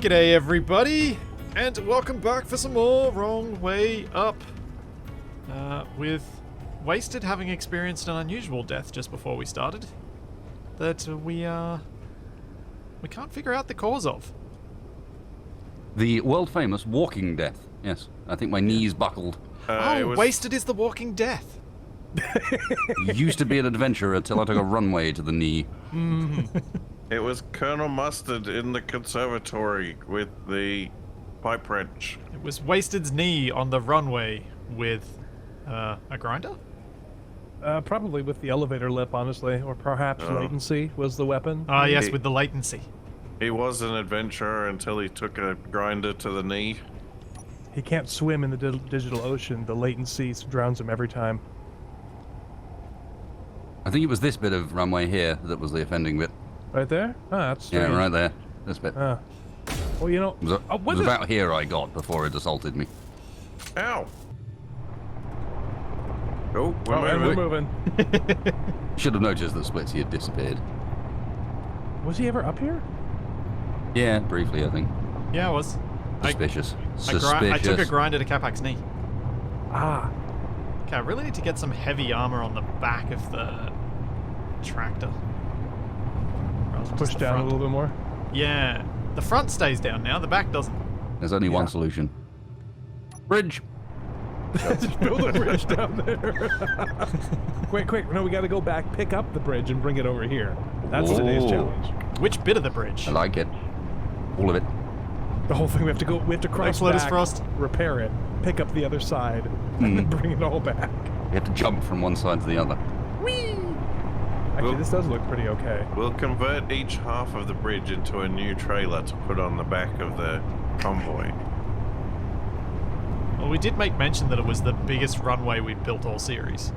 G'day everybody, and welcome back for some more Wrong Way Up. With Wasted having experienced an unusual death just before we started, that we can't figure out the cause of. The world-famous walking death. Yes, I think my knees buckled. Wasted is the walking death. Used to be an adventurer until I took a runway to the knee. It was Colonel Mustard in the conservatory with the pipe wrench. It was Wasted's knee on the runway with a grinder? Probably with the elevator lip, honestly, or perhaps latency was the weapon. Ah, yes, with the latency. He was an adventurer until he took a grinder to the knee. He can't swim in the digital ocean. The latency drowns him every time. I think it was this bit of runway here that was the offending bit. Right there? Ah, that's strange. Yeah, right there. This bit. Well, you know... It was about here I got before it assaulted me. Ow! Oh, we're moving. Should have noticed that Splitsy had disappeared. Was he ever up here? Yeah, briefly, I think. Yeah, I was. Suspicious. I took a grinder to Capac's knee. Ah. Okay, I really need to get some heavy armor on the back of the tractor. Push down a little bit more? Yeah. The front stays down now, the back doesn't. There's only one solution. Bridge! Just build a bridge down there. Quick. No, we gotta go back, pick up the bridge, and bring it over here. That's today's challenge. Which bit of the bridge? I like it. All of it. The whole thing, we have to cross back, Frost. repair it, pick up the other side, and then bring it all back. You have to jump from one side to the other. Whee! Actually, this does look pretty okay. We'll convert each half of the bridge into a new trailer to put on the back of the convoy. Well, we did make mention that it was the biggest runway we'd built all series.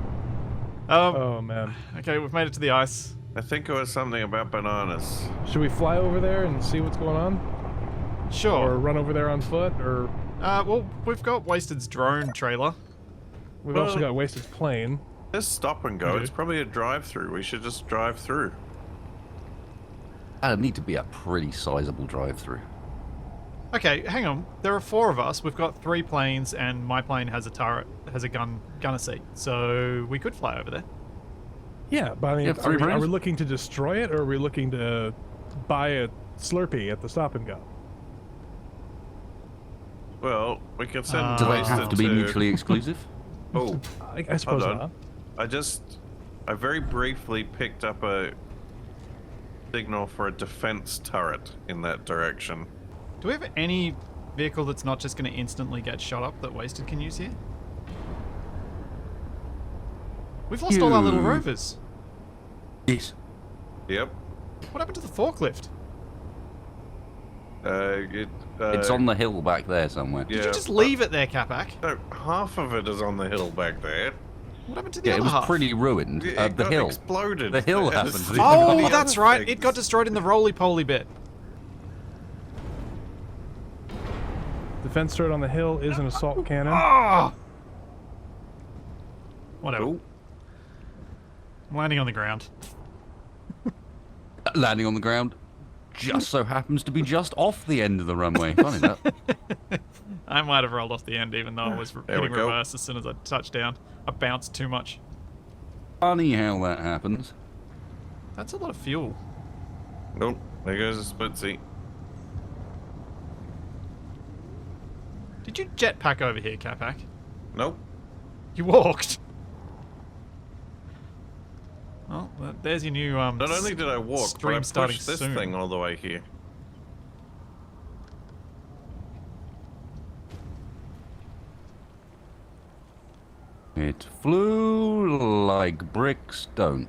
Oh, man. Okay, we've made it to the ice. I think it was something about bananas. Should we fly over there and see what's going on? Sure. Or run over there on foot, or... well, we've got Wasted's drone trailer. We've also got Wasted's plane. Let's stop and go. It's probably a drive-through. We should just drive through. That'd need to be a pretty sizable drive-through. Okay, hang on. There are 4 of us. We've got 3 planes, and my plane has a turret, has a gunner seat. So we could fly over there. Yeah, but I mean, are we looking to destroy it, or are we looking to buy a Slurpee at the stop and go? Well, we can send Do they have to be mutually exclusive? Oh, I suppose not. I very briefly picked up a signal for a defense turret in that direction. Do we have any vehicle that's not just going to instantly get shot up that Wasted can use here? We've lost all our little rovers. Yes. Yep. What happened to the forklift? It's on the hill back there somewhere. Did you just leave it there, Capac? No, half of it is on the hill back there. What happened to the other it was half? pretty ruined. The hill exploded. The hill happened. Oh, that's right. It got destroyed in the roly-poly bit. Defense turret on the hill is an assault cannon. Oh! Whatever. Ooh. I'm landing on the ground. Landing on the ground just so happens to be just off the end of the runway. Funny that. I might have rolled off the end even though I was hitting go. reverse as soon as I touched down. I bounced too much. Funny how that happens. That's a lot of fuel. Nope. There goes a split seat. Did you jetpack over here, Capac? Nope. You walked. Well, there's your new Not only did I walk, but I stream pushed this soon. thing all the way here. It flew like bricks don't.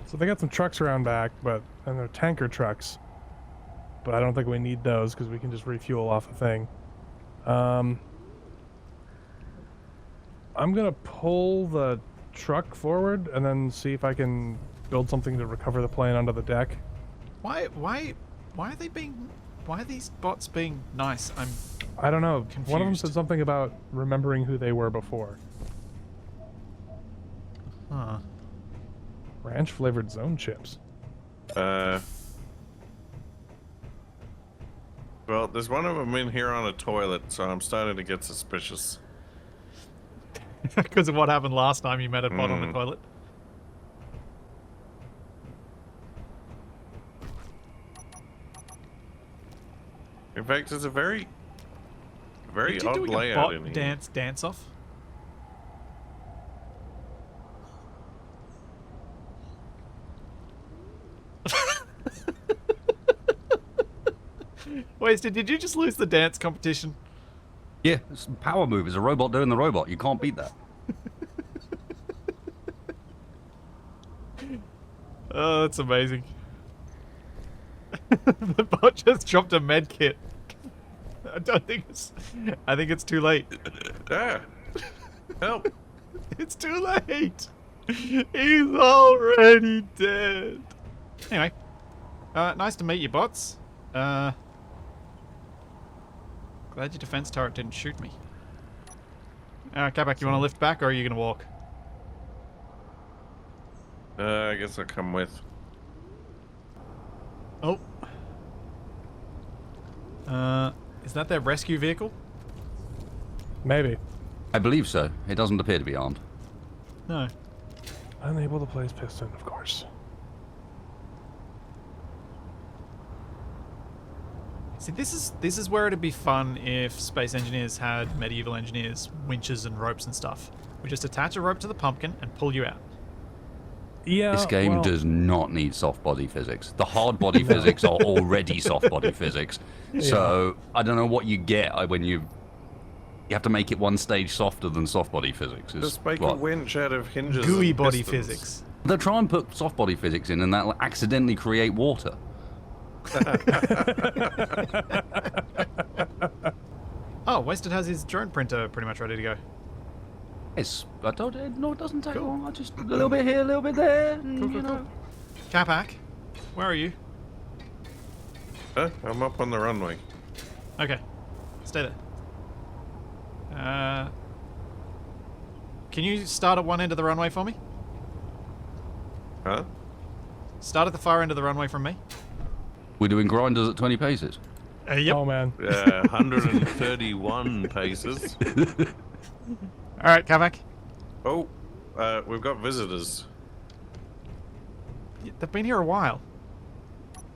So they got some trucks around back, and they're tanker trucks. But I don't think we need those because we can just refuel off a thing. I'm gonna pull the truck forward and then see if I can build something to recover the plane onto the deck. Why are they being? Why are these bots being nice? I don't know. Confused. One of them said something about remembering who they were before. Huh. Ranch flavored zone chips. Well, there's one of them in here on a toilet, so I'm starting to get suspicious. Because of what happened last time you met a bot on the toilet. In fact, it's a very Did you odd doing a layout bot in here. dance off? Wasted, did you just lose the dance competition? Yeah, it's a power move. It's a robot doing the robot. You can't beat that. Oh, that's amazing. The bot just dropped a med kit. I think it's too late. Ah, help! It's too late. He's already dead. Anyway, nice to meet you, bots. Glad your defense turret didn't shoot me. Kabak, you want to lift back, or are you gonna walk? I guess I'll come with. Oh. Is that their rescue vehicle? Maybe. I believe so. It doesn't appear to be armed. No. Unable to place piston, of course. See, this is where it'd be fun if space engineers had medieval engineers, winches and ropes and stuff. We just attach a rope to the pumpkin and pull you out. Yeah. This game well, does not need soft body physics. The hard body physics are already soft body physics. So I don't know what you get when you have to make it one stage softer than soft body physics. Just make a winch out of hinges. Gooey and body pistons. physics. They'll try and put soft body physics in, and that'll accidentally create water. Oh, Wasted has his drone printer pretty much ready to go. It's, I told you, no, it doesn't take Cool. long. I just a little bit here, a little bit there. And, Cool, you cool, know. cool. Capac, where are you? I'm up on the runway. Okay, stay there. Can you start at one end of the runway for me? Huh? Start at the far end of the runway from me. We're doing grinders at 20 paces. Yep. Oh man. 131 paces. All right, Capac. Oh, we've got visitors. They've been here a while.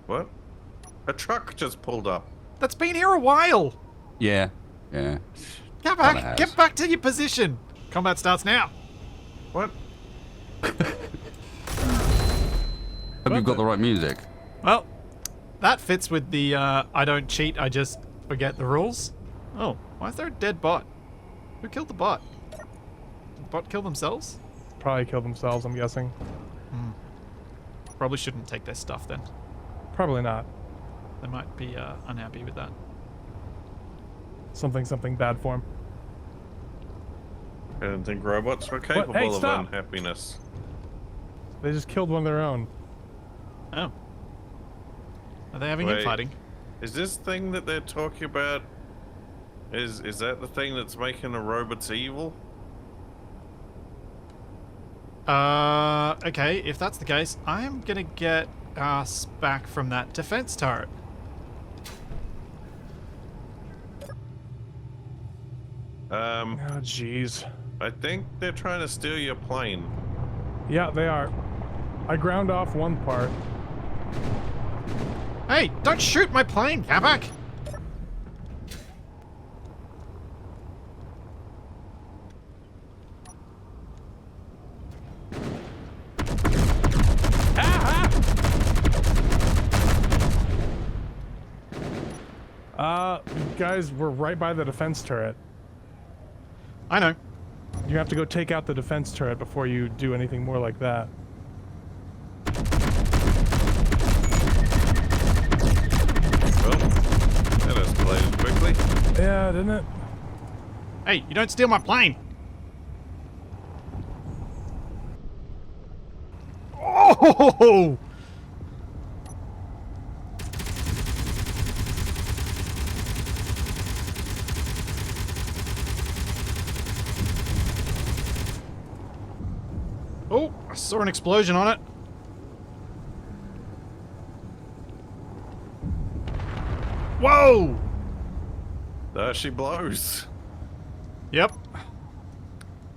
What? A truck just pulled up. That's been here a while. Yeah, yeah. Kinda Capac, has. get back to your position. Combat starts now. What? Hope you've got the right music. Well, that fits with the I don't cheat, I just forget the rules. Oh, why is there a dead bot? Who killed the bot? Did the bot kill themselves? Probably killed themselves, I'm guessing. Probably shouldn't take their stuff then. Probably not. They might be unhappy with that. Something bad for him. I didn't think robots were capable Hey, of stop! unhappiness. They just killed one of their own. Oh. Are they having Wait. infighting? Is this thing that they're talking about? Is that the thing that's making the robots evil? Okay, if that's the case, I'm gonna get us back from that defense turret. Um, Oh jeez. I think they're trying to steal your plane. Yeah, they are. I ground off one part. Hey, don't shoot my plane, Capac! Guys, we're right by the defense turret. I know. You have to go take out the defense turret before you do anything more like that. Well, that escalated quickly. Yeah, didn't it? Hey, you don't steal my plane! Oh! Oh, I saw an explosion on it. Whoa! There she blows. Yep.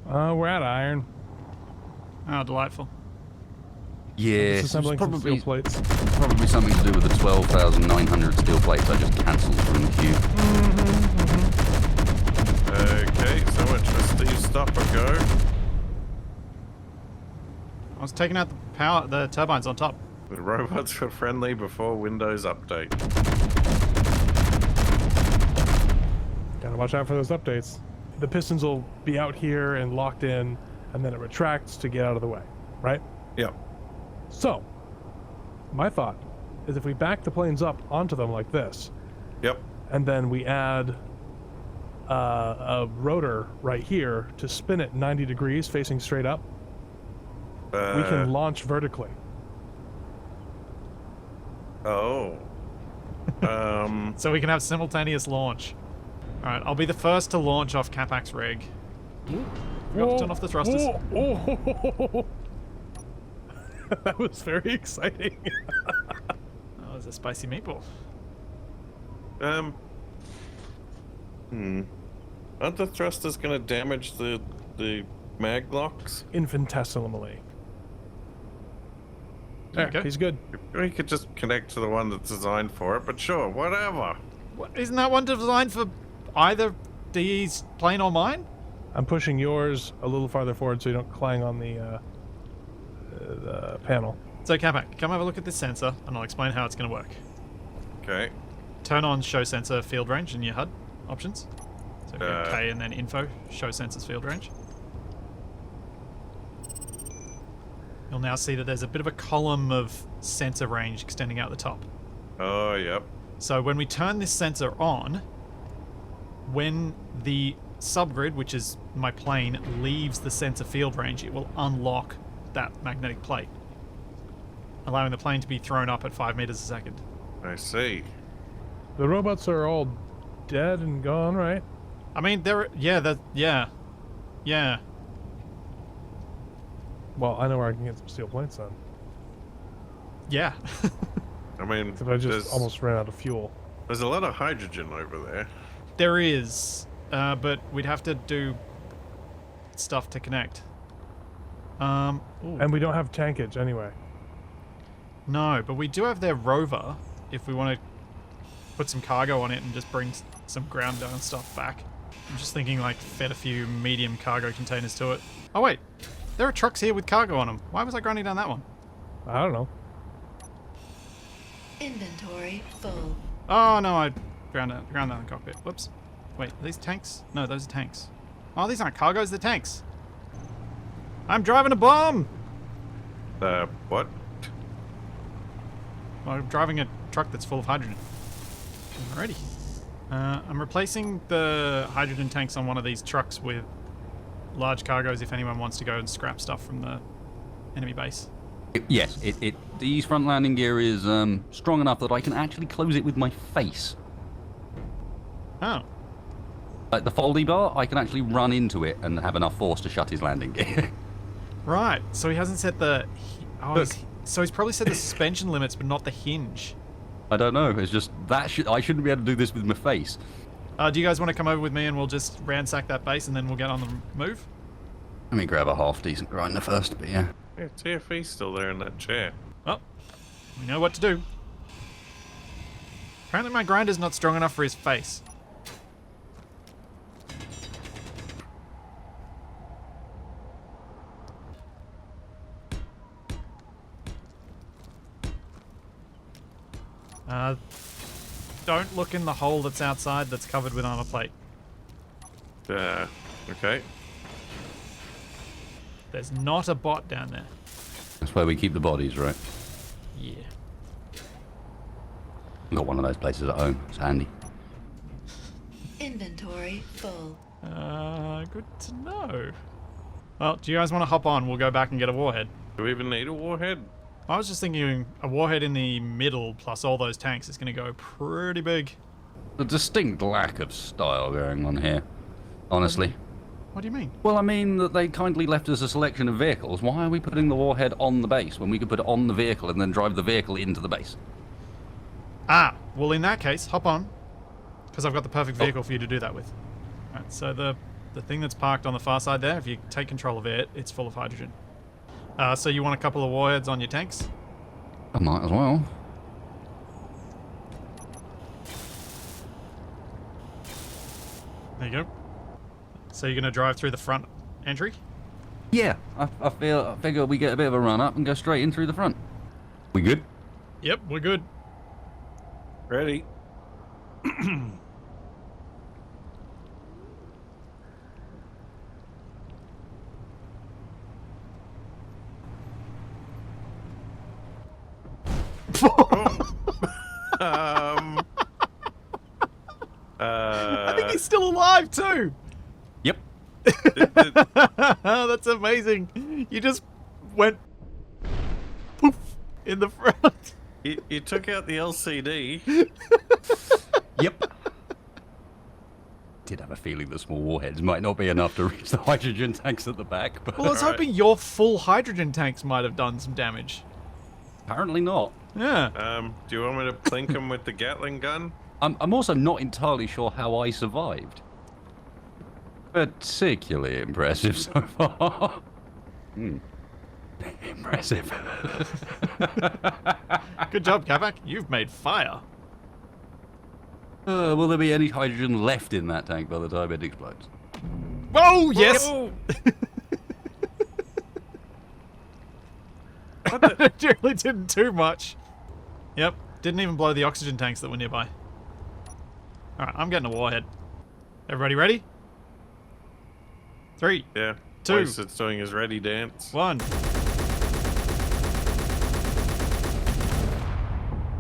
We're at iron. Oh, delightful. Yeah, it's Disassembling some probably, steel plates. probably something to do with the 12,900 steel plates I just cancelled from the queue. Okay, so much for Steve's stop and go. I was taking out the turbines on top. The robots were friendly before Windows update. Gotta watch out for those updates. The pistons will be out here and locked in, and then it retracts to get out of the way, right? Yep. So, my thought is if we back the planes up onto them like this, Yep. and then we add a rotor right here to spin it 90 degrees facing straight up, we can launch vertically. Oh. So we can have simultaneous launch. Alright, I'll be the first to launch off Capac's rig. Forgot to turn off the thrusters. Whoa. That was very exciting. Oh, there's a spicy meatball. Aren't the thrusters gonna damage the mag locks? Infinitesimally. There you There, go. he's good. We could just connect to the one that's designed for it, but sure, whatever. What, isn't that one designed for either DE's plane or mine? I'm pushing yours a little farther forward so you don't clang on the panel. So Capac, come have a look at this sensor and I'll explain how it's going to work. Okay. Turn on show sensor field range in your HUD options. So go Uh, K and then info, show sensors field range. You'll now see that there's a bit of a column of sensor range extending out the top. Oh, yep. So when we turn this sensor on, when the subgrid, which is my plane, leaves the sensor field range, it will unlock that magnetic plate, allowing the plane to be thrown up at 5 meters a second. I see. The robots are all dead and gone, right? I mean, yeah. Well, I know where I can get some steel plates then. Yeah. I mean, Except I just there's, almost ran out of fuel. there's a lot of hydrogen over there. There is, but we'd have to do stuff to connect. Ooh. And we don't have tankage anyway. No, but we do have their rover if we want to put some cargo on it and just bring some ground down stuff back. I'm just thinking like fit a few medium cargo containers to it. Oh wait, there are trucks here with cargo on them. Why was I grinding down that one? I don't know. Inventory full. Oh no, I ground down the cockpit. Whoops. Wait, are these tanks? No, those are tanks. Oh, these aren't cargoes, they're tanks. I'm driving a bomb! What? Well, I'm driving a truck that's full of hydrogen. Alrighty. I'm replacing the hydrogen tanks on one of these trucks with large cargoes if anyone wants to go and scrap stuff from the enemy base. Yes, the front landing gear is strong enough that I can actually close it with my face. Oh. Like the foldy bar, I can actually run into it and have enough force to shut his landing gear. Right, so he hasn't set the... Oh, Look. so he's probably set the suspension limits, but not the hinge. I don't know, it's just that I shouldn't be able to do this with my face. Do you guys want to come over with me and we'll just ransack that base and then we'll get on the move? Let me grab a half-decent grinder first, but yeah. Yeah, TFE's still there in that chair. Oh, we know what to do. Apparently my grinder's not strong enough for his face. Don't look in the hole that's outside that's covered with armor plate. Okay. There's not a bot down there. That's where we keep the bodies, right? Yeah. I've got one of those places at home. It's handy. Inventory full. Good to know. Well, do you guys want to hop on? We'll go back and get a warhead. Do we even need a warhead? I was just thinking a warhead in the middle plus all those tanks is going to go pretty big. A distinct lack of style going on here, honestly. What do you mean? Well, I mean that they kindly left us a selection of vehicles. Why are we putting the warhead on the base when we could put it on the vehicle and then drive the vehicle into the base? Ah, well in that case, hop on. Because I've got the perfect vehicle for you to do that with. Alright, so the thing that's parked on the far side there, if you take control of it, it's full of hydrogen. So you want a couple of warheads on your tanks? I might as well. There you go. So you're going to drive through the front entry? Yeah, I figure we get a bit of a run up and go straight in through the front. We good? Yep, we're good. Ready? um. I think he's still alive too! Yep. That's amazing. You just went poof in the front. You took out the LCD. Yep. Did have a feeling the small warheads might not be enough to reach the hydrogen tanks at the back, but Well, I was hoping your full hydrogen tanks might have done some damage. apparently not. Yeah. Do you want me to plink him with the Gatling gun? I'm also not entirely sure how I survived. Particularly impressive so far. Impressive. Good job, Kavak. You've made fire. Will there be any hydrogen left in that tank by the time it explodes? Oh, yes! Whoa. It really didn't do much. Yep, didn't even blow the oxygen tanks that were nearby. Alright, I'm getting a warhead. Everybody ready? 3, Yeah. 2, It's doing his ready dance. 1.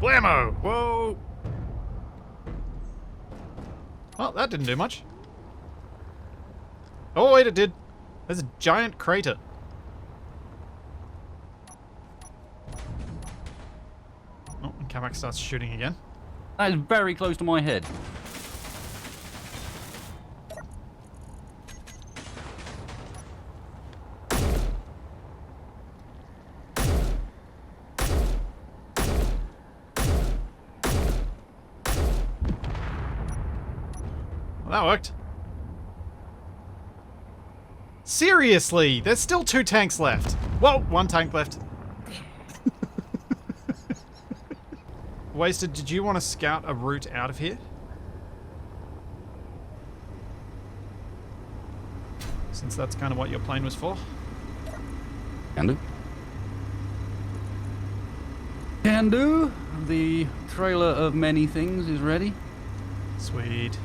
Blammo! Whoa! Well, that didn't do much. Oh, wait, it did. There's a giant crater. Oh, and Kamak starts shooting again. That is very close to my head. Well, that worked. Seriously, there's still 2 tanks left. Whoa, 1 tank left. Wasted, did you want to scout a route out of here? Since that's kind of what your plane was for. Can do. Can do. The trailer of many things is ready, Sweet.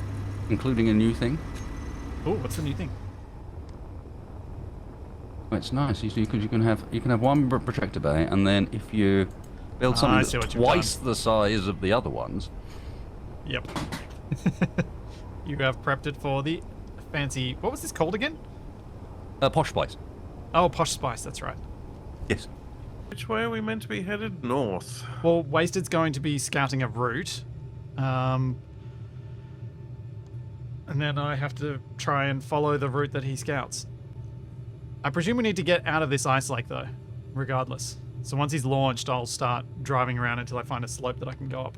including a new thing. Oh, what's the new thing? Oh, it's nice. You can have one projector bay, and then if you build I something see that's what you've twice the size of the other ones. Yep. You have prepped it for the fancy... What was this called again? Posh Spice. Oh, Posh Spice, that's right. Yes. Which way are we meant to be headed? North. Well, Wasted's going to be scouting a route. And then I have to try and follow the route that he scouts. I presume we need to get out of this ice lake, though, regardless. So once he's launched, I'll start driving around until I find a slope that I can go up.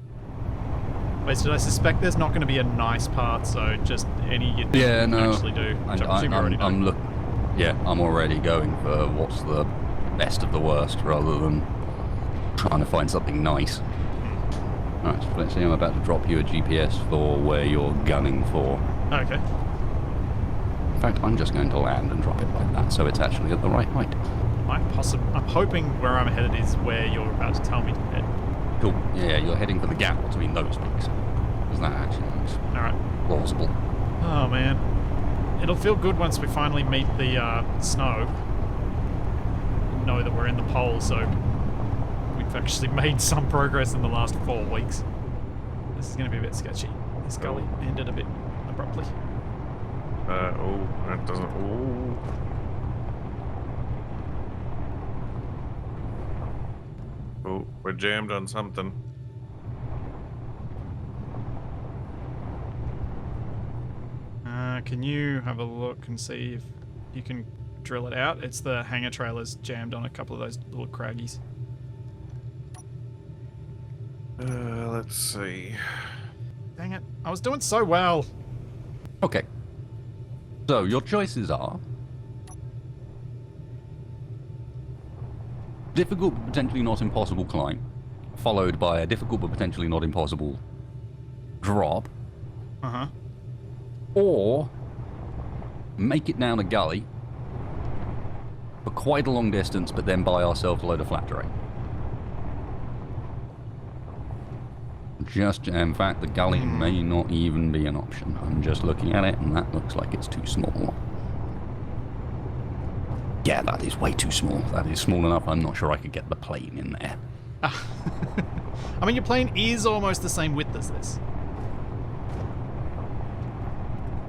Wasted, I suspect there's not going to be a nice path, so just any you Yeah, no. actually do. Which I presume you already know. I'm already going for what's the best of the worst rather than trying to find something nice. Alright, so let's see, I'm about to drop you a GPS for where you're gunning for. Okay. In fact, I'm just going to land and drop it like that, so it's actually at the right height. I'm hoping where I'm headed is where you're about to tell me to head. Cool. Yeah, you're heading for the gap between those peaks. Because that actually looks Alright. plausible. Oh, man. It'll feel good once we finally meet the snow. Know that we're in the pole, so we've actually made some progress in the last 4 weeks. This is going to be a bit sketchy. This gully ended a bit abruptly. Oh, that doesn't... Oh. Oh, we're jammed on something. Can you have a look and see if you can drill it out? It's the hangar trailers jammed on a couple of those little craggies. Let's see. Dang it. I was doing so well. Okay. So your choices are difficult but potentially not impossible climb, followed by a difficult but potentially not impossible drop, Uh-huh. or make it down a gully for quite a long distance, but then buy ourselves a load of flat terrain. In fact, the gully may not even be an option. I'm just looking at it, and that looks like it's too small. Yeah, that is way too small. That is small enough. I'm not sure I could get the plane in there. I mean, your plane is almost the same width as this.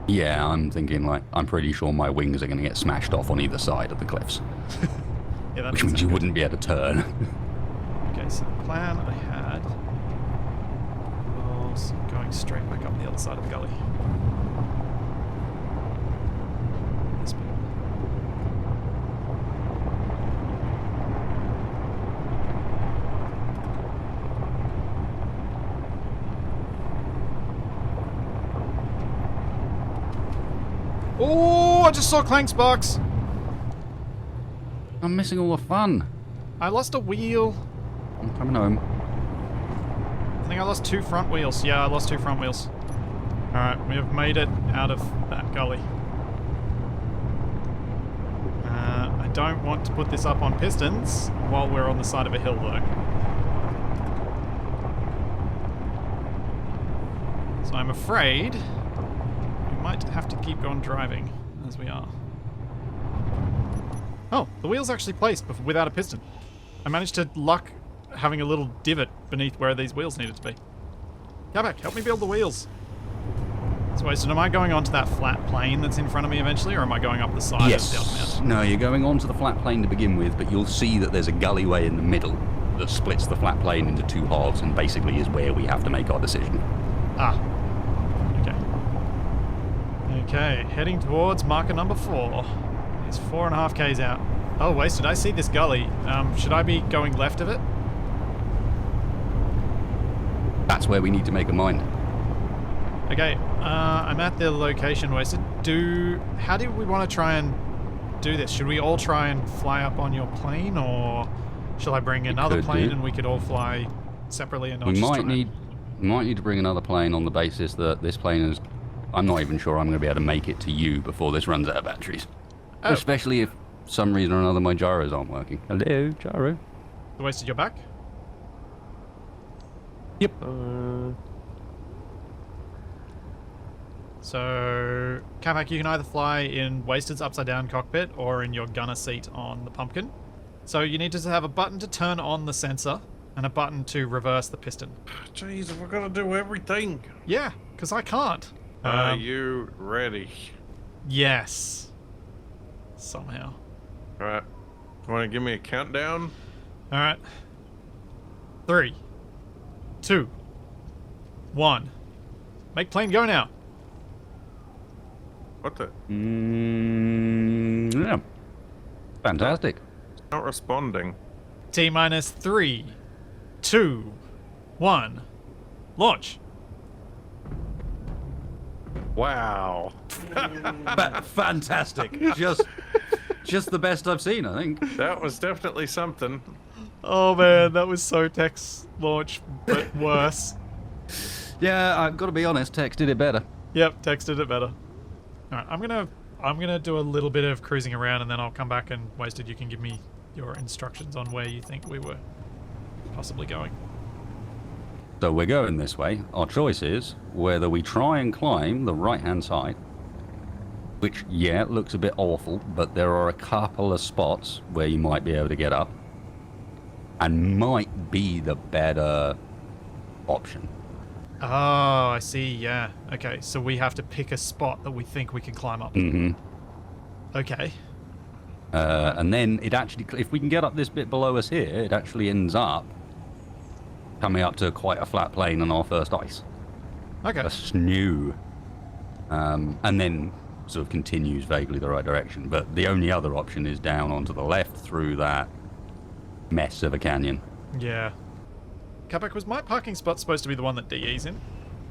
Yeah, I'm thinking, like, I'm pretty sure my wings are going to get smashed off on either side of the cliffs. Yeah, that Which doesn't means you sound wouldn't be able to turn. good. Okay, so the plan I had was going straight back up the other side of the gully. This bit. Oh, I just saw Clank Sparks. I'm missing all the fun. I lost a wheel. I'm coming home. I think I lost 2 front wheels. Yeah, I lost 2 front wheels. Alright, we have made it out of that gully. I don't want to put this up on pistons while we're on the side of a hill, though. So I'm afraid we might have to keep on driving as we are. Oh, the wheel's actually placed without a piston. I managed to luck having a little divot beneath where these wheels needed to be. Kabak, help me build the wheels. So Wasted, am I going onto that flat plane that's in front of me eventually, or am I going up the side of the other mountain? No, you're going onto the flat plane to begin with, but you'll see that there's a gullyway in the middle that splits the flat plane into 2 halves and basically is where we have to make our decision. Ah. Okay. Okay, heading towards marker number 4. It's 4.5 k's out. Oh, Wasted, I see this gully. Should I be going left of it? That's where we need to make a mind. Okay, I'm at the location, Wasted. How do we want to try and do this? Should we all try and fly up on your plane, or shall I bring another plane and we could all fly separately and not We just might need to bring another plane on the basis that this plane is... I'm not even sure I'm going to be able to make it to you before this runs out of batteries. Oh. Especially if, for some reason or another, my gyros aren't working. Hello, gyro. Wasted, you're back? Yep. So, Kamak, you can either fly in Wasted's upside-down cockpit or in your gunner seat on the Pumpkin. So you need to have a button to turn on the sensor and a button to reverse the piston. Jeez, we're gonna do everything. Yeah, because I can't. Are you ready? Yes. Somehow. Alright. Want to give me a countdown? Alright. 3, 2, 1. Make plane go now. What the? Yeah. Fantastic. Not responding. T minus 3, 2, 1. Launch. Wow. Fantastic. Just the best I've seen, I think. That was definitely something. Oh man, that was so Tex launch, but worse. Yeah, I've got to be honest, Tex did it better. Yep, Tex did it better. Alright, I'm gonna do a little bit of cruising around and then I'll come back and Wasted, you can give me your instructions on where you think we were possibly going. So we're going this way. Our choice is whether we try and climb the right-hand side, which, yeah, looks a bit awful, but there are a couple of spots where you might be able to get up, and might be the better option. Oh, I see, yeah. Okay, so we have to pick a spot that we think we can climb up. Mm-hmm. Okay. And then it actually, if we can get up this bit below us here, it actually ends up coming up to quite a flat plane on our first ice. Okay. A snow. And then sort of continues vaguely the right direction. But the only other option is down onto the left through that mess of a canyon. Yeah. Capac, was my parking spot supposed to be the one that DE's in?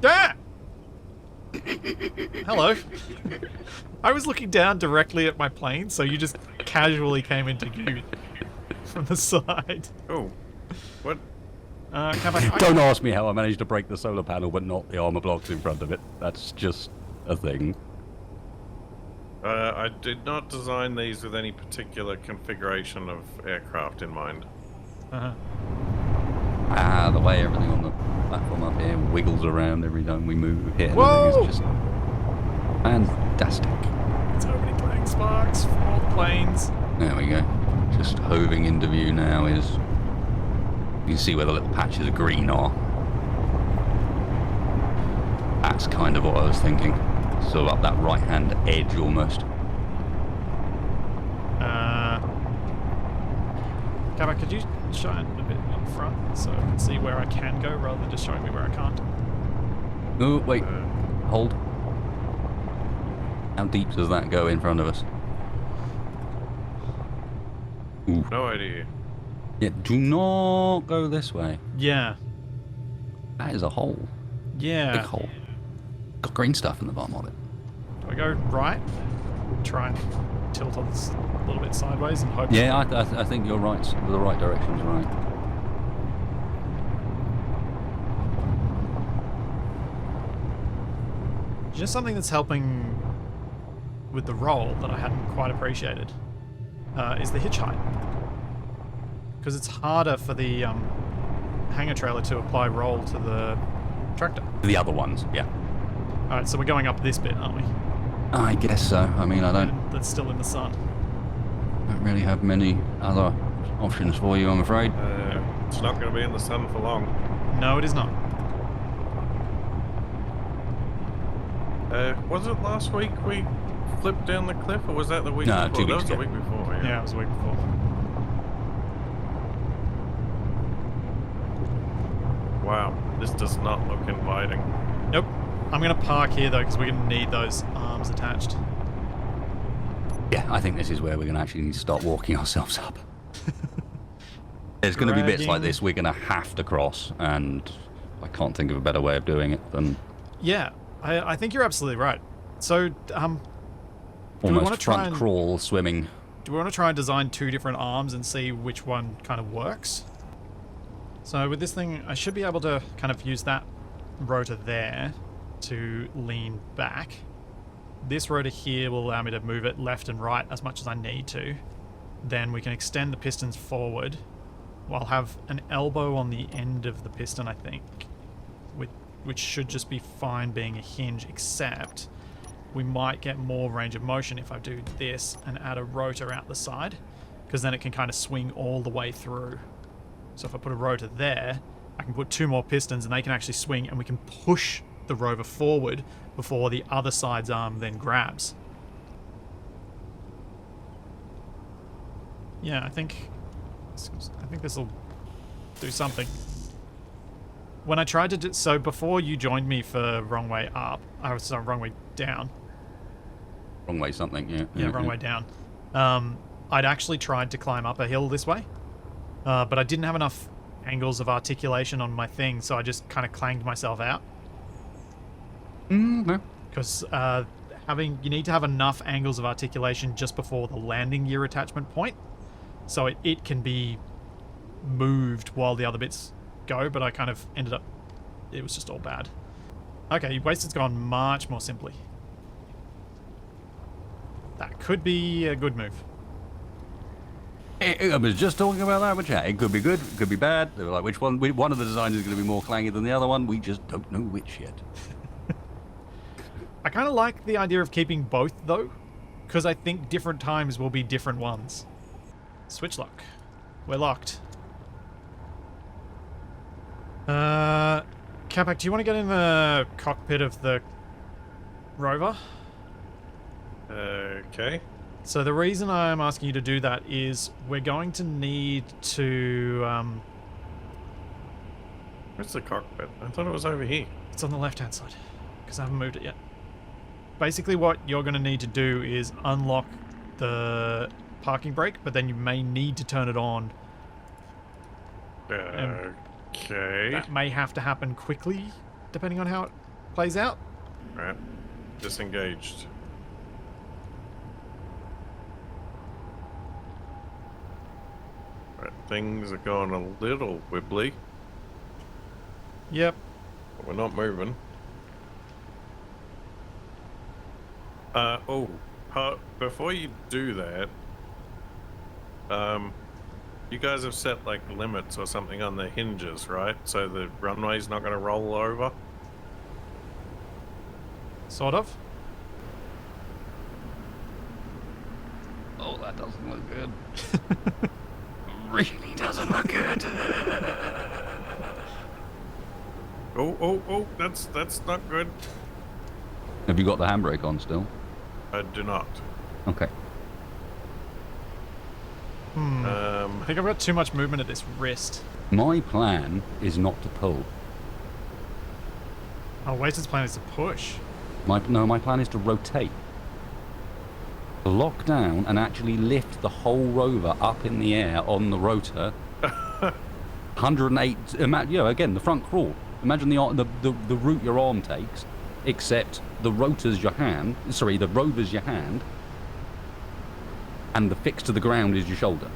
Ah! Hello. I was looking down directly at my plane, so you just casually came into view from the side. Oh. What? Capac, Don't ask me how I managed to break the solar panel but not the armor blocks in front of it. That's just a thing. I did not design these with any particular configuration of aircraft in mind. The way everything on the platform up here wiggles around every time we move here. Whoa! It's just fantastic. It's already playing sparks from all the planes. There we go. Just hoving into view now is... You can see where the little patches of green are. That's kind of what I was thinking. So up that right-hand edge almost. Capac, could you shine a bit up front so I can see where I can go rather than just showing me where I can't? Oh, wait. Hold. How deep does that go in front of us? Ooh. No idea. Yeah, do not go this way. Yeah. That is a hole. Yeah. Big hole. Got green stuff in the bottom of it. Do I go right? Try and tilt us a little bit sideways and hope. Yeah, I think you're right. The right direction's right. Just something that's helping with the roll that I hadn't quite appreciated is the hitch height. Because it's harder for the hanger trailer to apply roll to the tractor. The other ones, yeah. Alright, so we're going up this bit, aren't we? I guess so. I mean, I don't That's still in the sun. really have many other options for you, I'm afraid. It's not going to be in the sun for long. No, it is not. Was it last week we flipped down the cliff, or was that the week No, before? 2 That weeks was the ago. week before, yeah. Yeah, it was a week before. Wow, this does not look inviting. Nope. I'm going to park here, though, because we're going to need those arms attached. Yeah, I think this is where we're going to actually need to start walking ourselves up. There's going to be bits like Dragging. this we're going to have to cross, and I can't think of a better way of doing it than Yeah, I think you're absolutely right. So, we wanna almost try front and- crawl swimming. do we want to try and design 2 different arms and see which one kind of works? So with this thing, I should be able to kind of use that rotor there to lean back. This rotor here will allow me to move it left and right as much as I need to. Then we can extend the pistons forward. I'll have an elbow on the end of the piston, I think, which should just be fine being a hinge, except we might get more range of motion if I do this and add a rotor out the side, because then it can kind of swing all the way through. So if I put a rotor there, I can put 2 more pistons and they can actually swing, and we can push the rover forward before the other side's arm then grabs. Yeah, I think this will do something. When I tried to do so before you joined me for wrong way up, I was sorry, wrong way down. Wrong way something, yeah. Yeah, wrong way down. I'd actually tried to climb up a hill this way, but I didn't have enough angles of articulation on my thing, so I just kind of clanged myself out. No. Because you need to have enough angles of articulation just before the landing gear attachment point, so it can be moved while the other bits go, but I kind of ended up, it was just all bad. Okay, Wasted's gone much more simply. That could be a good move. I was just talking about that with chat. It could be good, it could be bad. They were like, which one? One of the designs is going to be more clangy than the other one. We just don't know which yet. I kind of like the idea of keeping both, though, because I think different times will be different ones. Switch lock. We're locked. Capac, do you want to get in the cockpit of the rover? Okay. So the reason I'm asking you to do that is we're going to need to... Where's the cockpit? I thought it was over here. It's on the left-hand side, because I haven't moved it yet. Basically what you're going to need to do is unlock the parking brake, but then you may need to turn it on. Okay. That may have to happen quickly, depending on how it plays out. Right. Disengaged. Right. Things are going a little wibbly, Yep. but we're not moving. Before you do that, you guys have set like limits or something on the hinges, right? So the runway's not going to roll over. Sort of. Oh, that doesn't look good. Really doesn't look good. Oh, that's not good. Have you got the handbrake on still? I do not. Okay. I think I've got too much movement at this wrist. My plan is not to pull. Oh, Wasted's plan is to push. My plan is to rotate. Lock down and actually lift the whole rover up in the air on the rotor. 108. Again, the front crawl. Imagine the route your arm takes, except the rotor's your hand. Sorry, the rover's your hand, and the fix to the ground is your shoulder.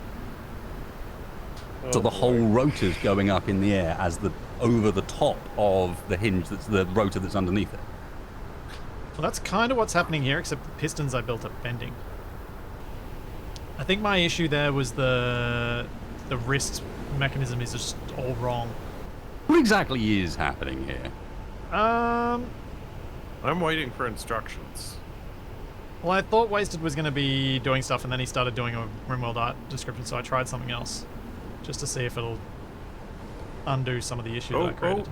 So the whole rotor's going up in the air as over the top of the hinge that's the rotor that's underneath it. Well, that's kind of what's happening here, except the pistons I built up bending. I think my issue there was the wrist mechanism is just all wrong. What exactly is happening here? I'm waiting for instructions. Well, I thought Wasted was going to be doing stuff, and then he started doing a RimWorld art description, so I tried something else, just to see if it'll undo some of the issues that I created.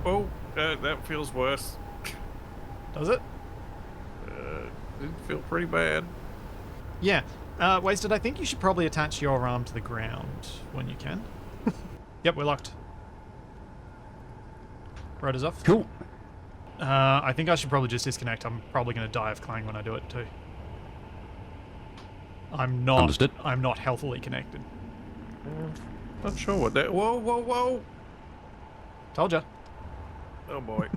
That feels worse. Does it? It feel pretty bad. Yeah. Wasted, I think you should probably attach your arm to the ground when you can. Yep, we're locked. Rotor's off. Cool. I think I should probably just disconnect. I'm probably going to die of clang when I do it too. I'm not. Understood. I'm not healthily connected. Not sure what that. Whoa! Told ya. Oh boy.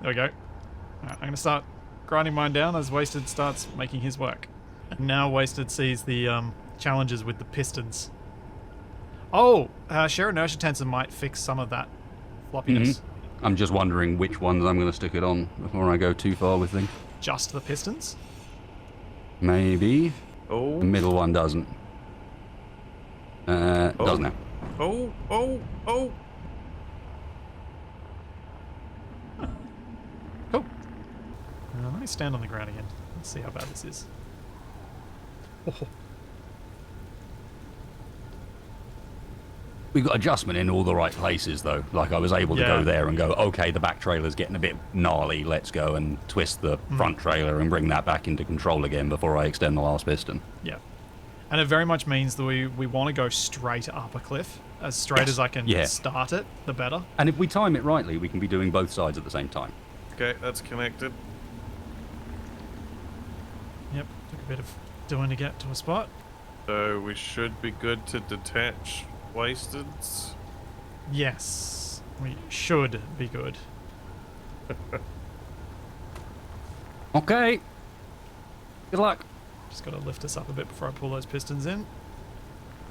There we go. Alright, I'm going to start grinding mine down as Wasted starts making his work. And now Wasted sees the challenges with the pistons. Oh, share inertia tensor might fix some of that floppiness. I'm just wondering which ones I'm going to stick it on before I go too far with things. Just the pistons? Maybe. Oh. The middle one doesn't. Does now. Oh. Cool. Let me stand on the ground again. Let's see how bad this is. Oh. We got adjustment in all the right places, though. Like, I was able to go there and go, okay, the back trailer's getting a bit gnarly. Let's go and twist the front trailer and bring that back into control again before I extend the last piston. Yeah. And it very much means that we want to go straight up a cliff. As straight as I can start it, the better. And if we time it rightly, we can be doing both sides at the same time. Okay, that's connected. Yep, took a bit of doing to get to a spot. So we should be good to detach Wasteds. Yes, we should be good. Okay. Good luck. Just got to lift us up a bit before I pull those pistons in.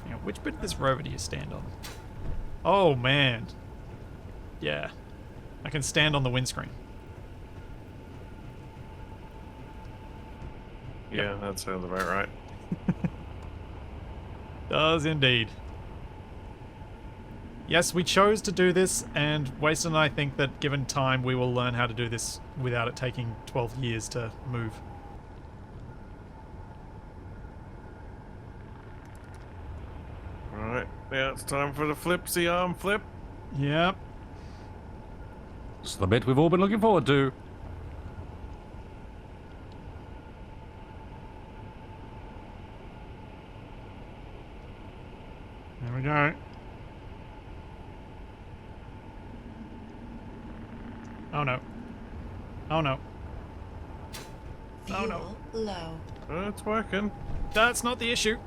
Hang on, which bit of this rover do you stand on? Oh, man. Yeah. I can stand on the windscreen. Yeah, that sounds about right. Does indeed. Yes, we chose to do this, and Wasted and I think that given time, we will learn how to do this without it taking 12 years to move. Alright, now it's time for the flipsy arm flip. Yep. It's the bit we've all been looking forward to. There we go. Oh no. Oh no. Fuel Oh no. low. Oh, it's working. That's not the issue.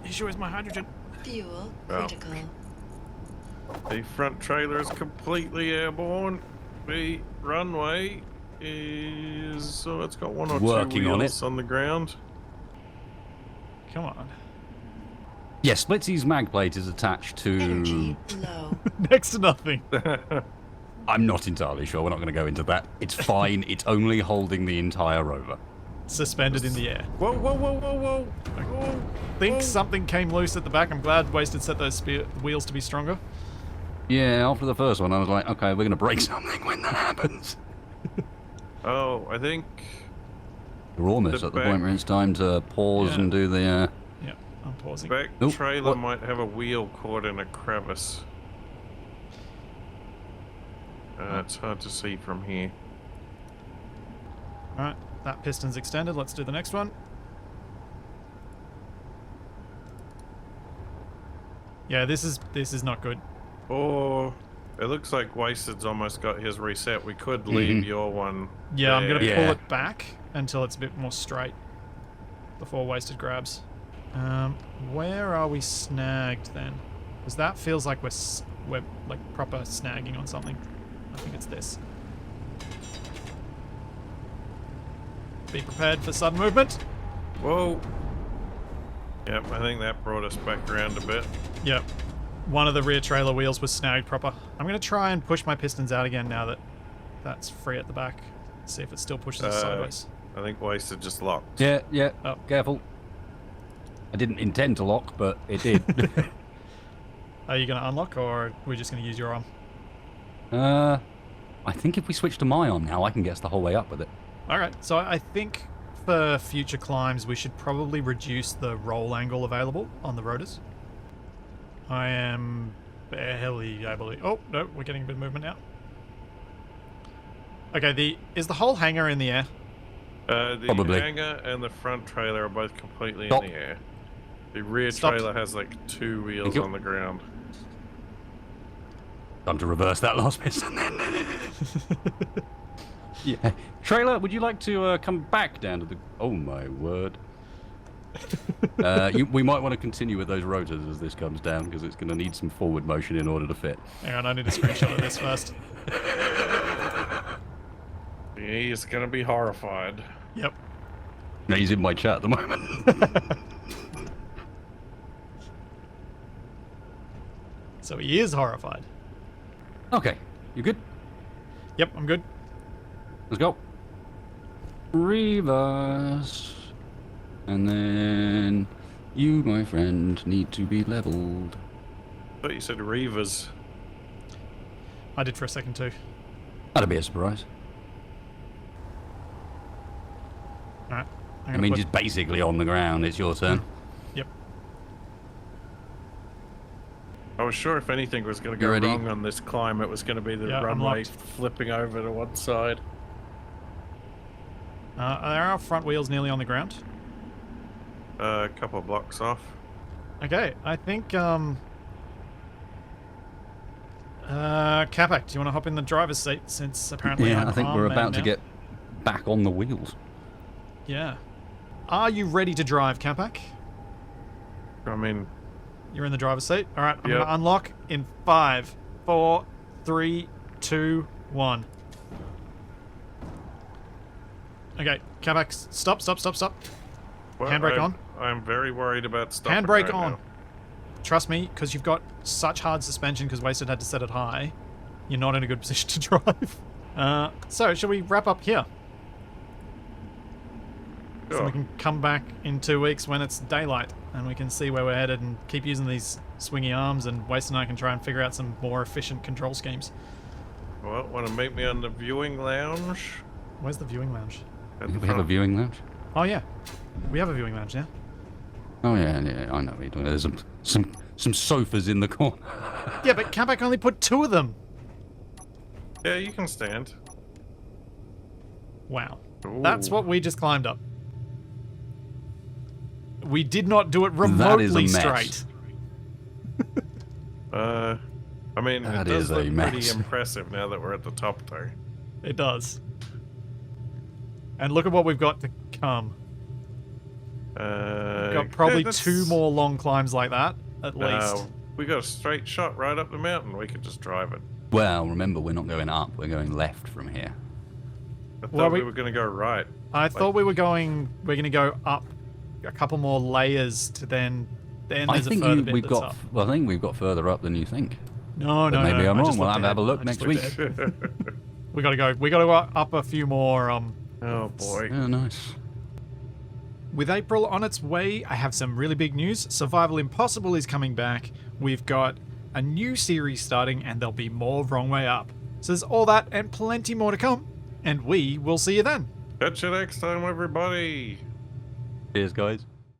The issue is my hydrogen. Fuel Oh. critical. The front trailer is completely airborne. The runway is... So it's got one or Working two on wheels it. on the ground. Come on. Yeah, Splitsy's mag plate is attached to... Energy low. Next to nothing. I'm not entirely sure. We're not going to go into that. It's fine. It's only holding the entire rover. Suspended in the air. Whoa, whoa, whoa, whoa, whoa. Whoa. Think Whoa. something came loose at the back. I'm glad Wasted set those wheels to be stronger. Yeah, after the first one, I was like, okay, we're going to break something when that happens. Oh, I think... We're almost The at the back- point where it's time to pause Yeah. and do the... Yeah, I'm pausing. Back Oop, trailer what? might have a wheel caught in a crevice. It's hard to see from here. Alright, that piston's extended. Let's do the next one. Yeah, this is not good. Oh, it looks like Wasted's almost got his reset. We could leave your one. Yeah, I'm gonna there. pull Yeah. it back until it's a bit more straight before Wasted grabs. Where are we snagged then? Because that feels like we're like proper snagging on something. I think it's this. Be prepared for sudden movement. Whoa. Yep, I think that brought us back around a bit. Yep. One of the rear trailer wheels was snagged proper. I'm going to try and push my pistons out again now that that's free at the back. See if it still pushes us sideways. I think Wasted just locked. Yeah, yeah. Oh. Careful. I didn't intend to lock, but it did. Are you going to unlock or are we just going to use your arm? I think if we switch to my arm now, I can get us the whole way up with it. Alright, so I think for future climbs we should probably reduce the roll angle available on the rotors. I am barely able to... Oh, no, we're getting a bit of movement now. Okay, is the whole hangar in the air? The Probably. hangar and the front trailer are both completely Stop. in the air. The rear Stopped. trailer has like two wheels you. on the ground. Time to reverse that last piston then. Yeah. Trailer, would you like to come back down to the... Oh my word. We might want to continue with those rotors as this comes down because it's going to need some forward motion in order to fit. Hang on, I need a screenshot of this first. He's gonna be horrified. Yep. No, he's in my chat at the moment. So he is horrified. Okay, you good? Yep, I'm good. Let's go. Reverse. And then you, my friend, need to be leveled. I thought you said Reavers. I did for a second too. That'd be a surprise. Alright. I mean, just basically on the ground. It's your turn. Yep. I was sure if anything was going to You go ready? wrong on this climb, it was going to be the Yeah, I'm runway locked. flipping over to one side. Are our front wheels nearly on the ground? A couple of blocks off. Okay, I think, Capac, do you want to hop in the driver's seat since apparently Yeah, I'm I think we're arm about man to now? get back on the wheels. Yeah. Are you ready to drive, Capac? I mean, You're in the driver's seat? Alright, I'm Yep. going to unlock in 5, 4, 3, 2, 1. Okay, Capac, stop. well, Handbrake on. I'm very worried about stopping Handbrake right on. now. Trust me, because you've got such hard suspension because Wasted had to set it high, you're not in a good position to drive. So, shall we wrap up here? So Sure. we can come back in 2 weeks when it's daylight and we can see where we're headed and keep using these swingy arms, and Wasted and I can try and figure out some more efficient control schemes. Well, want to meet me on the viewing lounge? Where's the viewing lounge? At the We have a front. viewing lounge. Oh yeah, we have a viewing lounge now. Oh yeah, I know what you're doing. There's some sofas in the corner. Yeah, but Capac only put 2 of them. Yeah, you can stand. Wow. That's Ooh. what we just climbed up. We did not do it That is a remotely mess. straight. I mean, That it does is a look pretty mess. impressive now that we're at the top, though. It does. And look at what we've got to come. We've got probably that's- 2 more long climbs like that, at least. We got a straight shot right up the mountain. We could just drive it. Well, remember, we're not going up. We're going left from here. I thought Well, we we- were going to go right. I thought we're going to go up a couple more layers to then I there's a think further bit we've that's got. up. Well, I think we've got further up than you think. No, But no, maybe no. I'm I wrong. just We'll looked have a ahead. look I next just week. looked ahead. We gotta go up a few more. Oh boy. Yeah, nice. With April on its way, I have some really big news. Survival Impossible is coming back. We've got a new series starting, and there'll be more Wrong Way Up. So there's all that and plenty more to come. And we will see you then. Catch you next time, everybody. Cheers, guys.